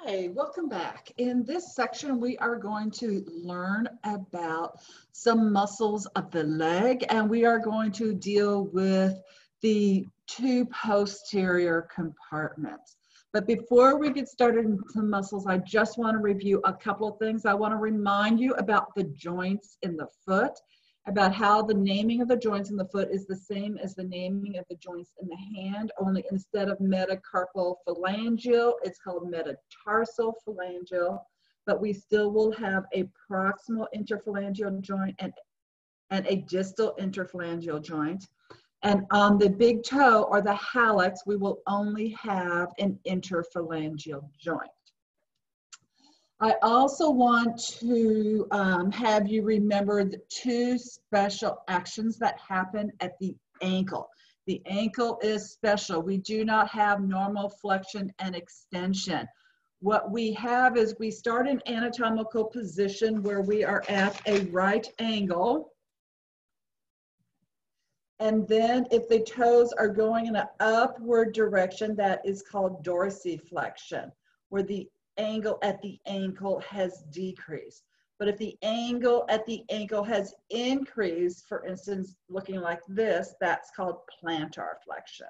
Hi, welcome back. In this section, we are going to learn about some muscles of the leg, and we are going to deal with the two posterior compartments. But before we get started in some muscles, I just want to review a couple of things. I want to remind you about the joints in the foot, about how the naming of the joints in the foot is the same as the naming of the joints in the hand, only instead of metacarpal phalangeal, it's called metatarsal phalangeal, but we still will have a proximal interphalangeal joint and a distal interphalangeal joint. And on the big toe or the hallux, we will only have an interphalangeal joint. I also want to have you remember the two special actions that happen at the ankle. The ankle is special. We do not have normal flexion and extension. What we have is we start in anatomical position where we are at a right angle. And then if the toes are going in an upward direction, that is called dorsiflexion, where the angle at the ankle has decreased. But if the angle at the ankle has increased, for instance, looking like this, that's called plantar flexion.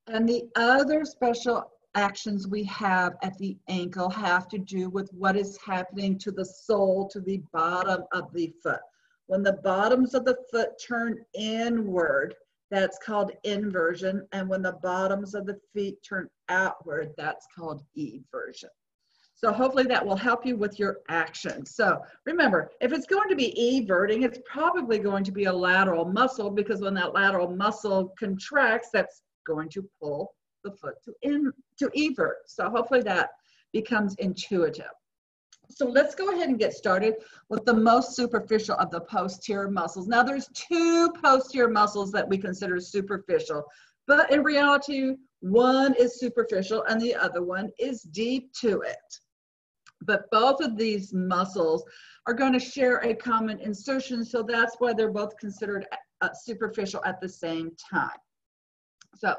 And the other special actions we have at the ankle have to do with what is happening to the sole, to the bottom of the foot. When the bottoms of the foot turn inward, that's called inversion, and when the bottoms of the feet turn outward, that's called eversion. So hopefully that will help you with your action. So remember, if it's going to be everting, it's probably going to be a lateral muscle, because when that lateral muscle contracts, that's going to pull the foot to evert. So hopefully that becomes intuitive. So let's go ahead and get started with the most superficial of the posterior muscles. Now there's two posterior muscles that we consider superficial, but in reality, one is superficial and the other one is deep to it. But both of these muscles are going to share a common insertion, so that's why they're both considered superficial at the same time. So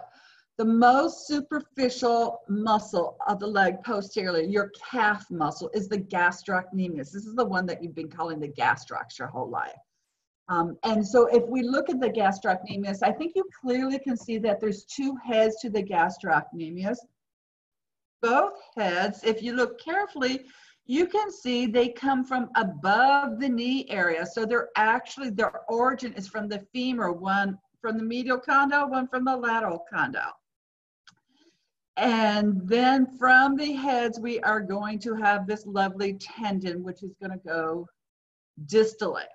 the most superficial muscle of the leg posteriorly, your calf muscle, is the gastrocnemius. This is the one that you've been calling the gastrocs your whole life. And so if we look at the gastrocnemius, I think you clearly can see that there's two heads to the gastrocnemius. Both heads, if you look carefully, you can see they come from above the knee area. So they're actually, their origin is from the femur, one from the medial condyle, one from the lateral condyle. And then from the heads, we are going to have this lovely tendon, which is going to go distally.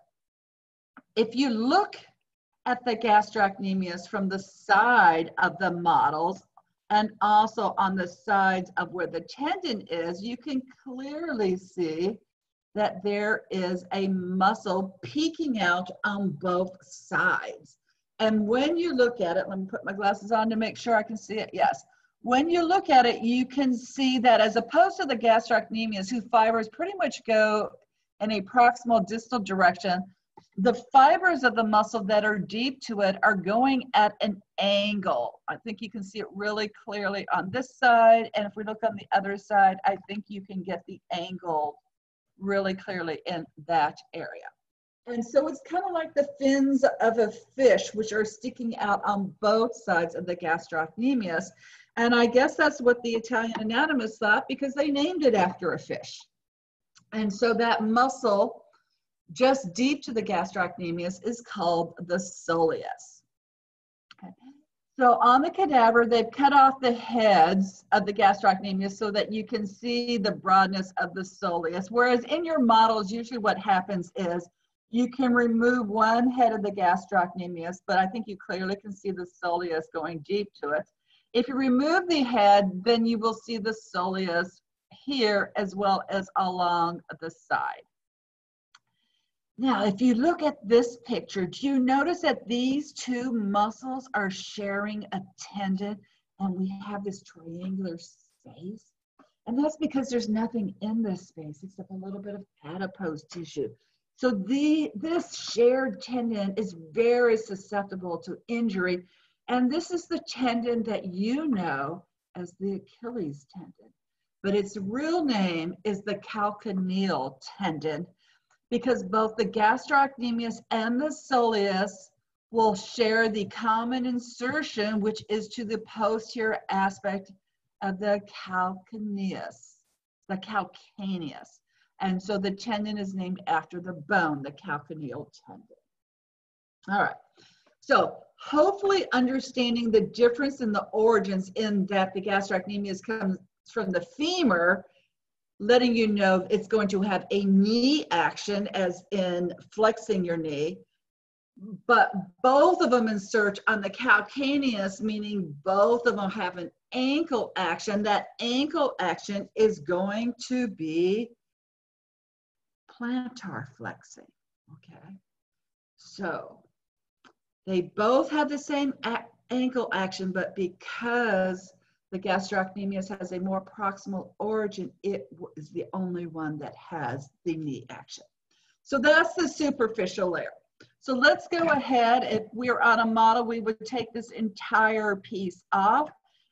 If you look at the gastrocnemius from the side of the models, and also on the sides of where the tendon is, you can clearly see that there is a muscle peeking out on both sides. And when you look at it, let me put my glasses on to make sure I can see it. Yes. When you look at it, you can see that as opposed to the gastrocnemius, whose fibers pretty much go in a proximal distal direction, the fibers of the muscle that are deep to it are going at an angle. I think you can see it really clearly on this side, and if we look on the other side, I think you can get the angle really clearly in that area. And so it's kind of like the fins of a fish, which are sticking out on both sides of the gastrocnemius. And I guess that's what the Italian anatomists thought, because they named it after a fish. And so that muscle just deep to the gastrocnemius is called the soleus. Okay. So on the cadaver, they've cut off the heads of the gastrocnemius so that you can see the broadness of the soleus. Whereas in your models, usually what happens is you can remove one head of the gastrocnemius, but I think you clearly can see the soleus going deep to it. If you remove the head, then you will see the soleus here as well as along the side. Now, if you look at this picture, do you notice that these two muscles are sharing a tendon and we have this triangular space? And that's because there's nothing in this space except a little bit of adipose tissue. So this shared tendon is very susceptible to injury. And this is the tendon that you know as the Achilles tendon. but its real name is the calcaneal tendon, because both the gastrocnemius and the soleus will share the common insertion, which is to the posterior aspect of the calcaneus, the calcaneus. And so the tendon is named after the bone, the calcaneal tendon. All right, so hopefully understanding the difference in the origins in that the gastrocnemius comes from the femur, letting you know it's going to have a knee action, as in flexing your knee, but both of them insert on the calcaneus, meaning both of them have an ankle action. That ankle action is going to be plantar flexing, okay? So they both have the same ankle action, but because the gastrocnemius has a more proximal origin, it is the only one that has the knee action. So that's the superficial layer. So let's go ahead. If we're on a model, we would take this entire piece off,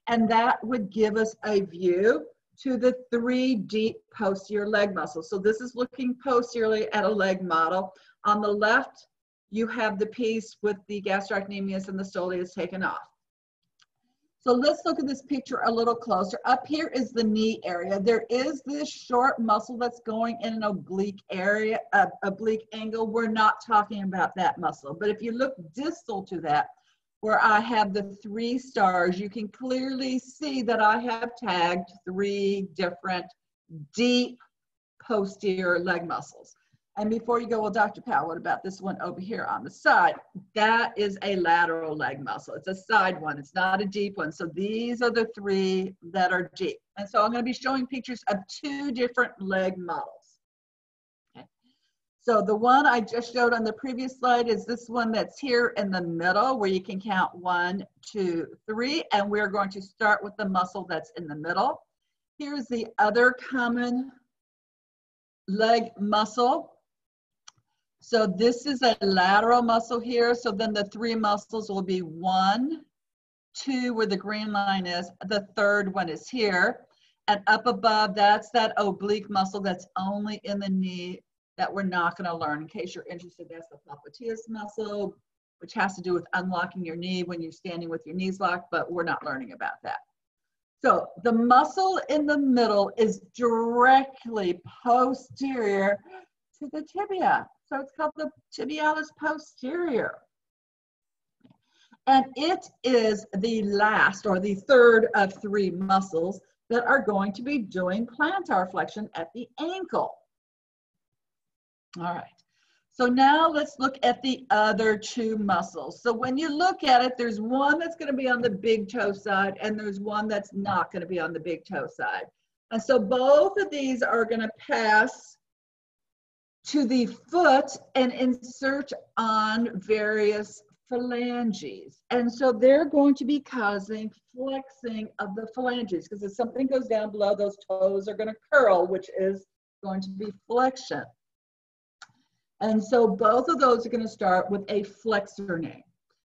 and that would give us a view to the 3 deep posterior leg muscles. So this is looking posteriorly at a leg model. On the left, you have the piece with the gastrocnemius and the soleus taken off. So let's look at this picture a little closer. Up here is the knee area. There is this short muscle that's going in an oblique area, oblique angle. We're not talking about that muscle. But if you look distal to that, where I have the 3 stars, you can clearly see that I have tagged 3 different deep posterior leg muscles. And before you go, well, Dr. Powell, what about this one over here on the side? That is a lateral leg muscle. It's a side one. It's not a deep one. So these are the 3 that are deep. And so I'm going to be showing pictures of 2 different leg models. Okay. So the one I just showed on the previous slide is this one that's here in the middle, where you can count 1, 2, 3. And we're going to start with the muscle that's in the middle. Here's the other common leg muscle. So this is a lateral muscle here. So then the 3 muscles will be 1, 2, where the green line is. The 3rd one is here. And up above, that's that oblique muscle that's only in the knee that we're not going to learn. In case you're interested, that's the popliteus muscle, which has to do with unlocking your knee when you're standing with your knees locked, but we're not learning about that. So the muscle in the middle is directly posterior to the tibia. So it's called the tibialis posterior. And it is the last, or the 3rd of 3 muscles that are going to be doing plantar flexion at the ankle. All right. So now let's look at the other 2 muscles. So when you look at it, there's one that's going to be on the big toe side, and there's one that's not going to be on the big toe side. And so both of these are going to pass to the foot and insert on various phalanges. And so they're going to be causing flexing of the phalanges, because if something goes down below, those toes are going to curl, which is going to be flexion. And so both of those are going to start with a flexor name.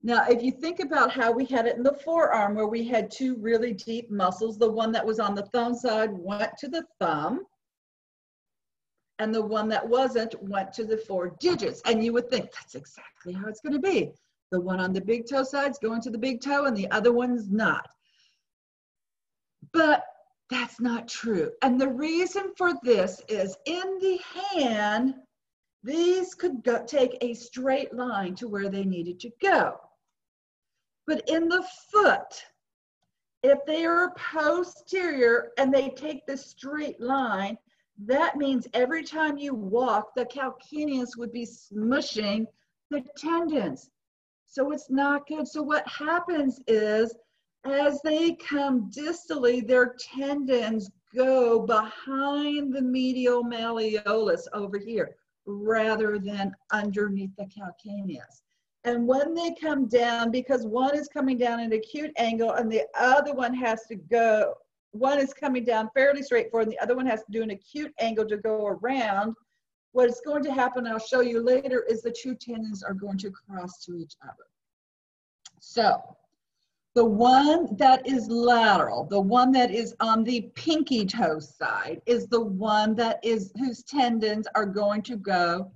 Now, if you think about how we had it in the forearm, where we had 2 really deep muscles, the one that was on the thumb side went to the thumb, and the one that wasn't went to the 4 digits. And you would think that's exactly how it's going to be. The one on the big toe side is going to the big toe, and the other one's not. But that's not true. And the reason for this is, in the hand, these could take a straight line to where they needed to go. But in the foot, if they are posterior and they take the straight line, that means every time you walk, the calcaneus would be smushing the tendons. So it's not good. So what happens is, as they come distally, their tendons go behind the medial malleolus over here, rather than underneath the calcaneus. And when they come down, because one is coming down at an acute angle and the other one has to go, one is coming down fairly straightforward and the other one has to do an acute angle to go around, what is going to happen, I'll show you later, is the 2 tendons are going to cross to each other. So The one that is lateral, the one that is on the pinky toe side, is the one that is whose tendons are going to go,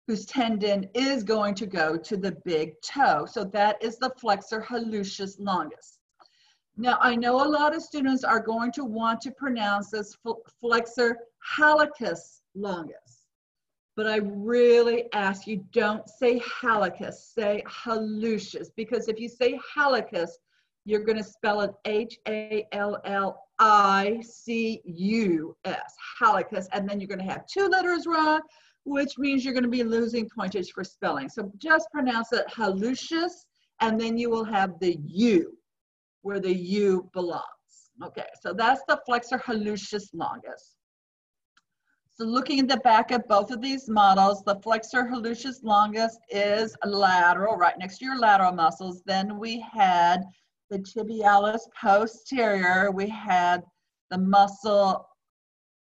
whose tendon is going to go to the big toe. So that is the flexor hallucis longus. Now, I know a lot of students are going to want to pronounce this flexor hallucis longus. But I really ask you, don't say hallucis, say hallucis, because if you say hallucis, you're going to spell it H-A-L-L-I-C-U-S, hallucis, and then you're going to have two letters wrong, which means you're going to be losing pointage for spelling. So just pronounce it hallucis, and then you will have the U, where the U belongs. Okay, so that's the flexor hallucis longus. So looking at the back of both of these models, the flexor hallucis longus is lateral, right next to your lateral muscles. Then we had the tibialis posterior. We had the muscle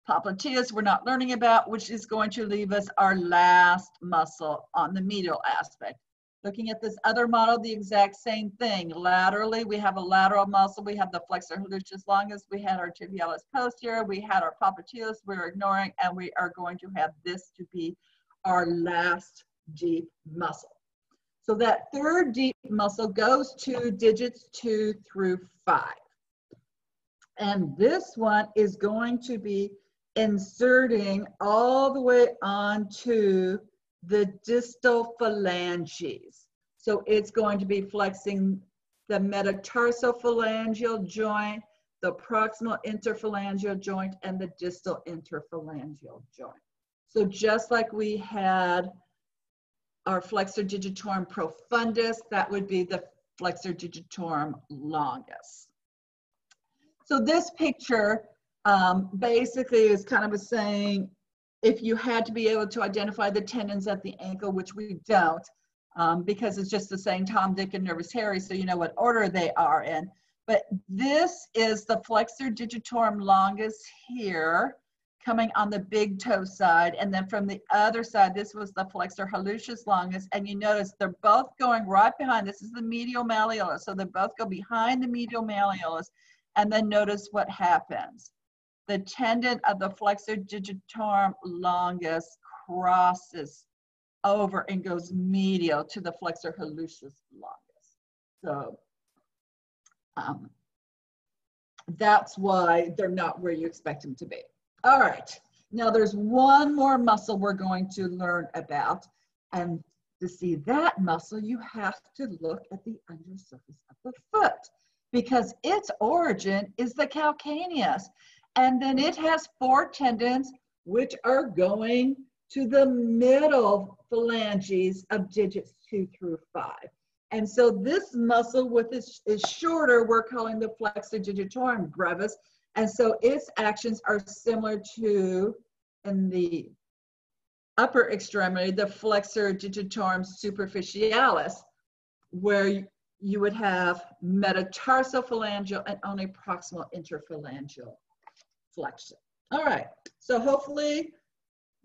popliteus we're not learning about, which is going to leave us our last muscle on the medial aspect. Looking at this other model, the exact same thing. Laterally, we have a lateral muscle. We have the flexor hallucis longus. We had our tibialis posterior. We had our popliteus we're ignoring, and we are going to have this to be our last deep muscle. So that third deep muscle goes to digits 2 through 5. And this one is going to be inserting all the way onto the distal phalanges. So it's going to be flexing the metatarsophalangeal joint, the proximal interphalangeal joint, and the distal interphalangeal joint. So just like we had our flexor digitorum profundus, that would be the flexor digitorum longus. So this picture basically is kind of a saying, if you had to be able to identify the tendons at the ankle, which we don't, because it's just the same Tom, Dick, and Nervous Harry, so you know what order they are in. But this is the flexor digitorum longus here, coming on the big toe side, and then from the other side, this was the flexor hallucis longus, and you notice they're both going right behind. This is the medial malleolus, so they both go behind the medial malleolus, and then notice what happens. The tendon of the flexor digitorum longus crosses over and goes medial to the flexor hallucis longus. So that's why they're not where you expect them to be. All right, now there's one more muscle we're going to learn about, and to see that muscle, you have to look at the undersurface of the foot, because its origin is the calcaneus. And then it has 4 tendons, which are going to the middle phalanges of digits 2 through 5. And so this muscle with this is shorter, we're calling the flexor digitorum brevis. And so its actions are similar to, in the upper extremity, the flexor digitorum superficialis, where you would have metatarsophalangeal and only proximal interphalangeal flexion. All right, so hopefully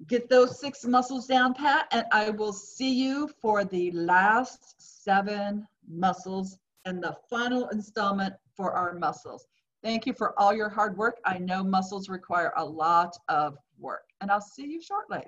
get those 6 muscles down pat, and I will see you for the last 7 muscles and the final installment for our muscles. Thank you for all your hard work. I know muscles require a lot of work, and I'll see you shortly.